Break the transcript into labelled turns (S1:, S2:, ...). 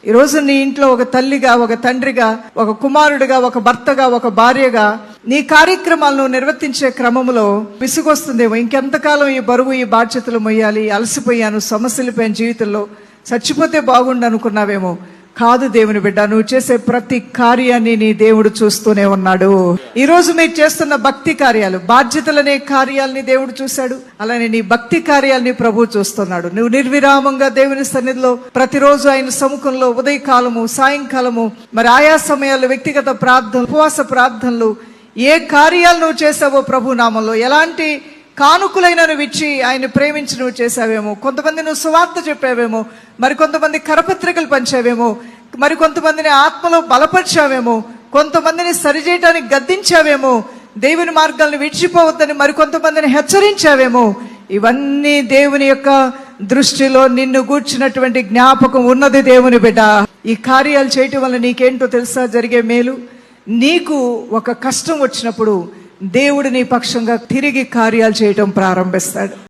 S1: ఈరోజు నీ ఇంట్లో ఒక తల్లిగా, ఒక తండ్రిగా, ఒక కుమారుడిగా, ఒక భర్తగా, ఒక భార్యగా నీ కార్యక్రమాలను నిర్వర్తించే క్రమంలో విసుగొస్తుందేమో. ఇంకెంతకాలం ఈ బరువు, ఈ బాధ్యతలు మొయ్యాలి, అలసిపోయాను, సమస్యలపోయిన జీవితంలో, చచ్చిపోతే బాగుండు అనుకున్నావేమో. కాదు దేవుని బిడ్డ, నువ్వు చేసే ప్రతి కార్యాన్ని నీ దేవుడు చూస్తూనే ఉన్నాడు. ఈ రోజు మీరు చేస్తున్న భక్తి కార్యాలు, బాధ్యతలనే కార్యాలని దేవుడు చూశాడు. అలానే నీ భక్తి కార్యాలని ప్రభు చూస్తున్నాడు. నువ్వు నిర్విరామంగా దేవుని సన్నిధిలో ప్రతిరోజు ఆయన సముఖంలో ఉదయకాలము, సాయంకాలము, మరి ఆయా సమయాల్లో వ్యక్తిగత ప్రార్థన, ఉపవాస ప్రార్థనలు, ఏ కార్యాలు నువ్వు చేసావో ప్రభు నామంలో, ఎలాంటి కానుకలైన నువ్వు ఇచ్చి ఆయన ప్రేమించి నువ్వు చేసావేమో. కొంతమంది నువ్వు సువార్త చెప్పావేమో, మరి కొంతమంది కరపత్రికలు పంచావేమో, మరి కొంతమందిని ఆత్మలో బలపరిచావేమో, కొంతమందిని సరిచేయటానికి గద్దించావేమో, దేవుని మార్గాలను విడిచిపోవద్దని మరి కొంతమందిని హెచ్చరించావేమో. ఇవన్నీ దేవుని యొక్క దృష్టిలో నిన్ను గూర్చినటువంటి జ్ఞాపకం ఉన్నది దేవుని బిడ్డ. ఈ కార్యాలు చేయటం వల్ల నీకేంటో తెలుసా జరిగే మేలు? నీకు ఒక కష్టం వచ్చినప్పుడు దేవుడు నీ పక్షంగా తిరిగి కార్యాలు చేయటం ప్రారంభిస్తాడు.